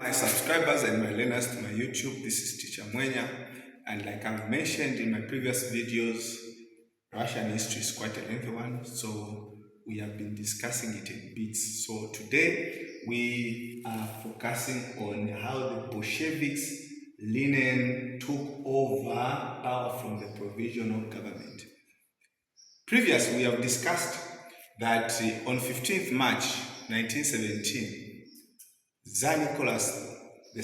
My subscribers and my learners to my YouTube, this is Teacher Mwenya, and like I've mentioned in my previous videos, Russian history is quite a lengthy one, so we have been discussing it in bits. So today we are focusing on how the Bolsheviks, Lenin took over power from the provisional government. Previously, we have discussed that on 15th March 1917, Tsar Nicholas II,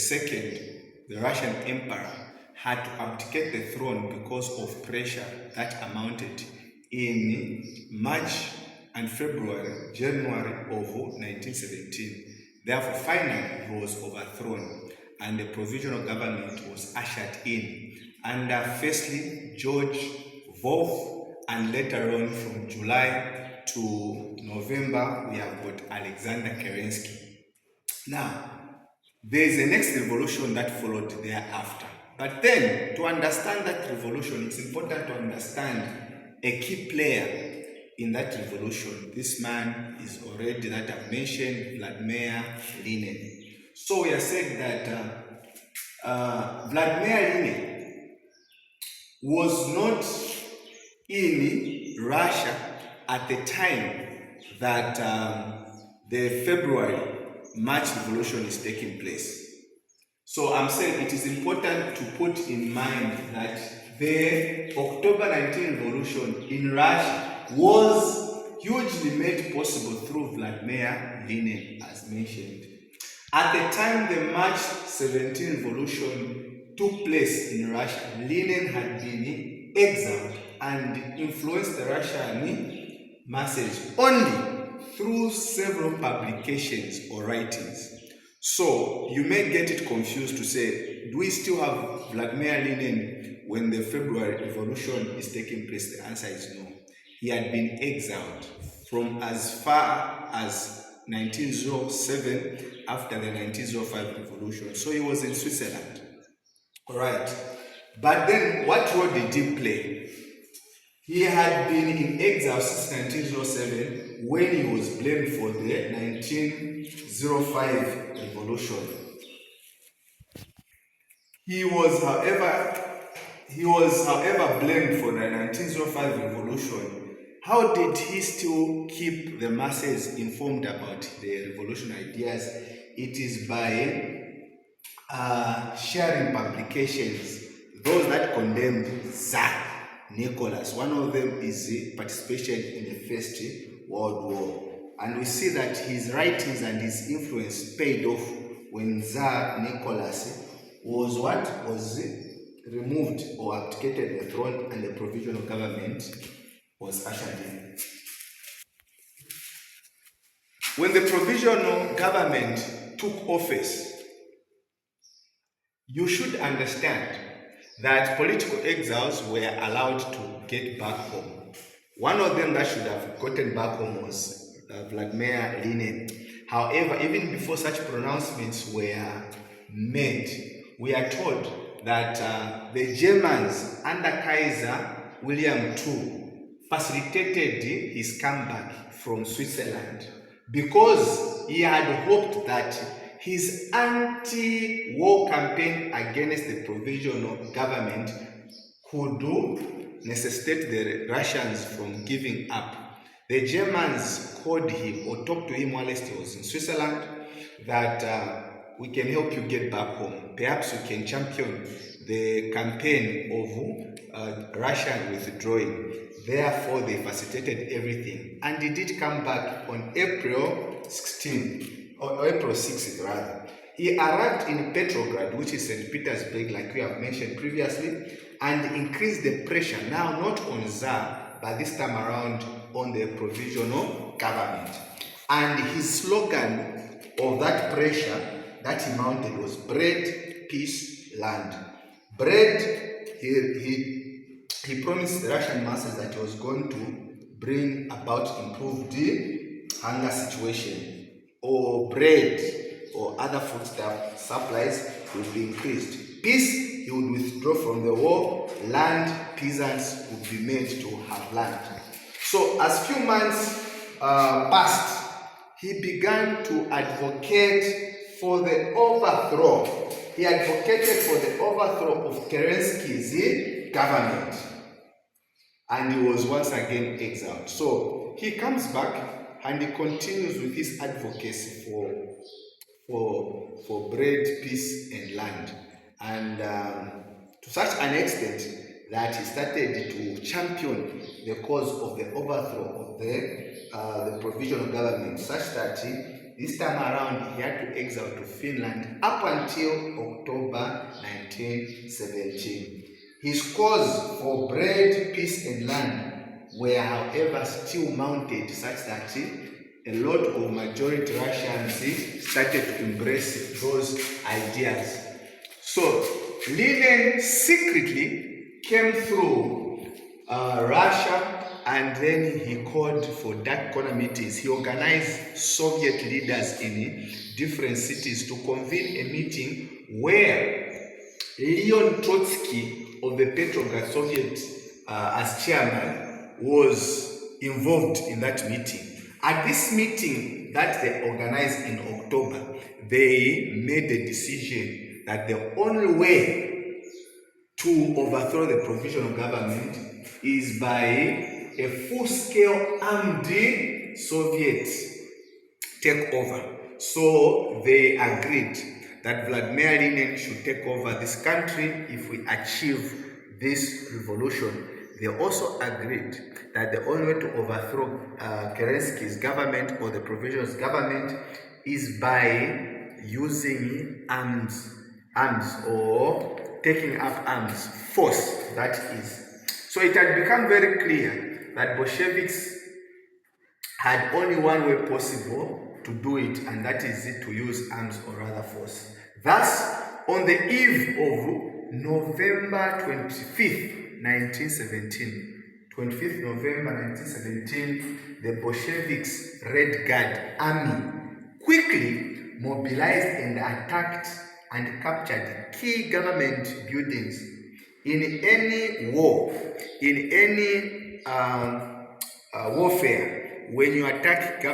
the Russian emperor, had to abdicate the throne because of pressure that amounted in March and January of 1917. Therefore, finally, he was overthrown and the provisional government was ushered in under firstly George Wolf, and later on from July to November we have got Alexander Kerensky. Now, there is the next revolution that followed thereafter. But then, to understand that revolution, it's important to understand a key player in that revolution. This man is already that I've mentioned, Vladimir Lenin. So we are saying that Vladimir Lenin was not in Russia at the time that the February-March revolution is taking place. So I'm saying it is important to put in mind that the October 19 revolution in Russia was hugely made possible through Vladimir Lenin, as mentioned. At the time the March 17 revolution took place in Russia, Lenin had been exiled and influenced the Russian masses only through several publications or writings. So you may get it confused to say, do we still have Vladimir Lenin when the February Revolution is taking place? The answer is no. He had been exiled from as far as 1907 after the 1905 revolution. So he was in Switzerland. Alright. But then what role did he play? He had been in exile since 1907 when he was blamed for the 1905 revolution. He was, however, blamed for the 1905 revolution. How did he still keep the masses informed about the revolution ideas? It is by sharing publications, those that condemned Tsar Nicholas. One of them is participation in the First World War. And we see that his writings and his influence paid off when Tsar Nicholas was removed or abdicated the throne and the provisional government was ushered in. When the provisional government took office, you should understand that political exiles were allowed to get back home. One of them that should have gotten back home was Vladimir Lenin. However, even before such pronouncements were made, we are told that the Germans under Kaiser William II facilitated his comeback from Switzerland because he had hoped that his anti-war campaign against the provisional government could necessitate the Russians from giving up. The Germans called him or talked to him while he was in Switzerland that we can help you get back home. Perhaps you can champion the campaign of Russia withdrawing. Therefore, they facilitated everything. And he did come back on April 16th. Or April 6th rather. He arrived in Petrograd, which is St. Petersburg, like we have mentioned previously, and increased the pressure, now not on Tsar, but this time around on the provisional government. And his slogan of that pressure that he mounted was bread, peace, land. Bread, he promised the Russian masses that he was going to bring about improved hunger situation, or bread or other foodstuff supplies would be increased. Peace, he would withdraw from the war. Land, peasants would be made to have land. So as few months passed, he began to advocate for the overthrow. He advocated for the overthrow of Kerensky's government. And he was once again exiled. So he comes back and he continues with his advocacy for bread, peace, and land. And to such an extent that he started to champion the cause of the overthrow of the provisional government, such that this time around he had to exile to Finland up until October 1917. His cause for bread, peace, and land were, however, still mounted, such that a lot of majority Russians started to embrace those ideas. So Lenin secretly came through Russia, and then he called for dark corner meetings. He organized Soviet leaders in different cities to convene a meeting where Leon Trotsky of the Petrograd Soviet as chairman was involved in that meeting. At this meeting that they organized in October, they made a decision that the only way to overthrow the provisional government is by a full-scale armed Soviet takeover. So they agreed that Vladimir Lenin should take over this country if we achieve this revolution. They also agreed that the only way to overthrow Kerensky's government or the provisional government is by using arms or taking up arms, force, that is. So it had become very clear that Bolsheviks had only one way possible to do it, and that is to use arms or rather force. Thus, on the eve of November 25th, 1917, 25th November 1917, the Bolsheviks' Red Guard army quickly mobilized and attacked and captured key government buildings. In any war, in any warfare, when you attack key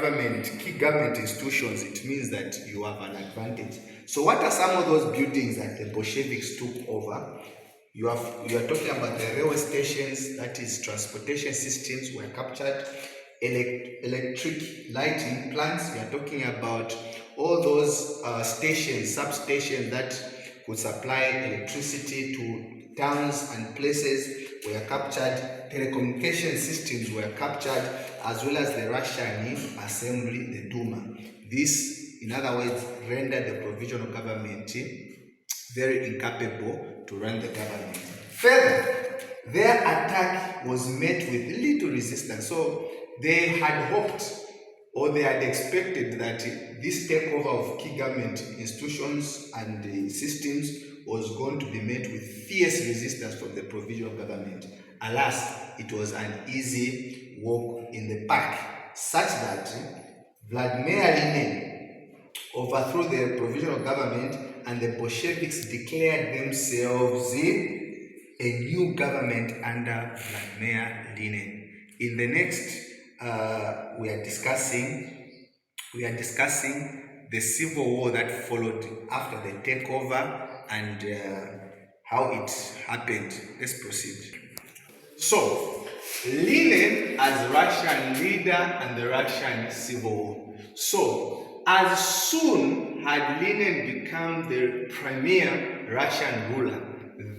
government institutions, it means that you have an advantage. So what are some of those buildings that the Bolsheviks took over? You are talking about the railway stations, that is transportation systems were captured, electric lighting plants. We are talking about all those stations, substations that could supply electricity to towns and places were captured. Telecommunication systems were captured, as well as the Russian assembly, the Duma. This, in other words, rendered the provisional government very incapable to run the government. Further, their attack was met with little resistance. So they had hoped or they had expected that this takeover of key government institutions and systems was going to be met with fierce resistance from the provisional government. Alas, it was an easy walk in the park, such that Vladimir Lenin overthrew the provisional government and the Bolsheviks declared themselves a new government under Vladimir Lenin. In the next, we are discussing the civil war that followed after the takeover and how it happened. Let's proceed. So, Lenin as Russian leader and the Russian civil war. So, as soon had Lenin become the premier Russian ruler,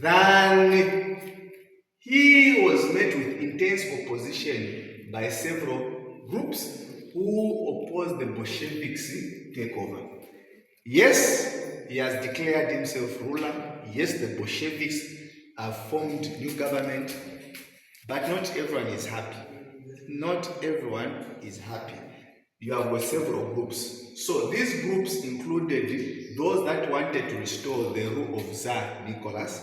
then he was met with intense opposition by several groups who opposed the Bolsheviks' takeover. Yes, he has declared himself ruler. Yes, the Bolsheviks have formed new government, but not everyone is happy. Not everyone is happy. You have got several groups. So these groups included those that wanted to restore the rule of Tsar Nicholas,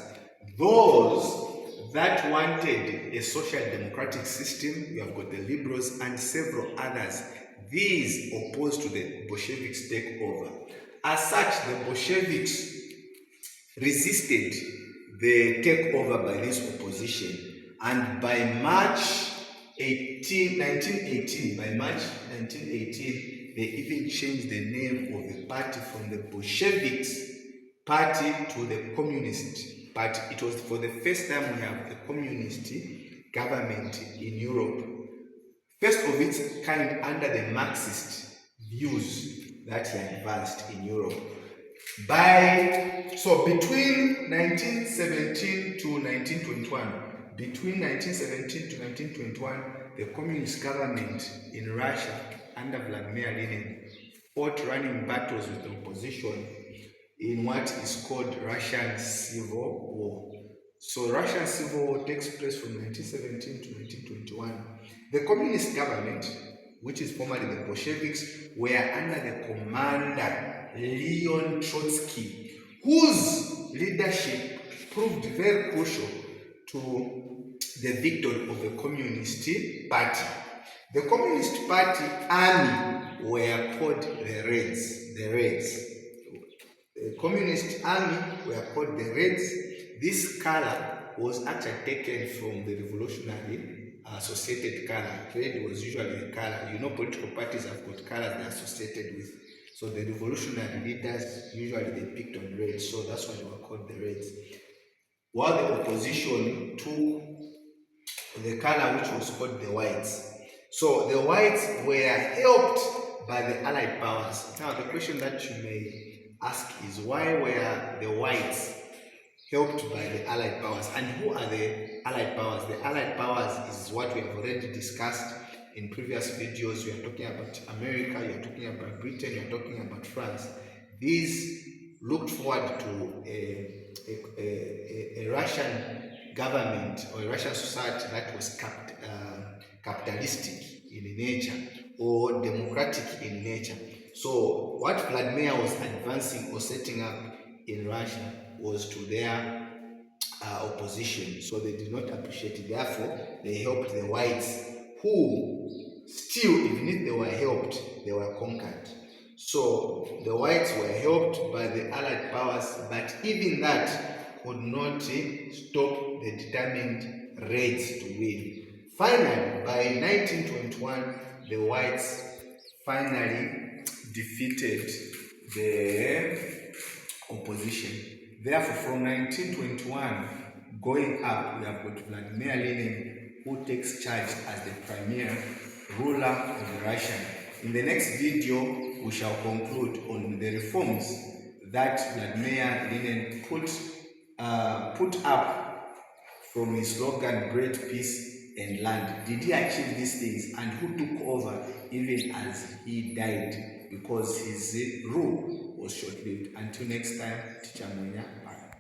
those that wanted a social democratic system. You have got the liberals and several others. These opposed to the Bolsheviks' takeover. As such, the Bolsheviks resisted the takeover by this opposition, and by March 1918, They even changed the name of the party from the Bolsheviks party to the Communist Party. It was for the first time we have a communist government in Europe. First of its kind under the Marxist views that he advanced in Europe. Between 1917 to 1921, the communist government in Russia under Vladimir Lenin fought running battles with the opposition in what is called Russian Civil War. So Russian Civil War takes place from 1917 to 1921. The communist government, which is formerly the Bolsheviks, were under the commander Leon Trotsky, whose leadership proved very crucial to the victory of the Communist Party. The Communist Party army were called the Reds. The Communist army were called the Reds. This color was actually taken from the revolutionary associated color. Red was usually the color. You know, political parties have got colors they're associated with. So the revolutionary leaders, usually they picked on red. So that's why they were called the Reds. While the opposition took the color which was called the Whites. So the Whites were helped by the Allied powers. Now the question that you may ask is, why were the Whites helped by the Allied powers? And who are the Allied powers? The Allied powers is what we have already discussed in previous videos. We are talking about America, you are talking about Britain, you are talking about France. These looked forward to a Russian government or a Russian society that was capitalistic in nature or democratic in nature. So what Vladimir was advancing or setting up in Russia was to their opposition. So they did not appreciate it. Therefore, they helped the Whites, who still, even if they were helped, they were conquered. So the Whites were helped by the Allied powers, but even that could not stop the determined Reds to win. Finally, by 1921, the Whites finally defeated the opposition. Therefore, from 1921 going up, we have got Vladimir Lenin, who takes charge as the premier ruler of Russia. In the next video, we shall conclude on the reforms that Vladimir Lenin put up from his slogan, Great Peace and Land. Did he achieve these things? And who took over even as he died? Because his rule was short-lived. Until next time, Teacher Munya, bye.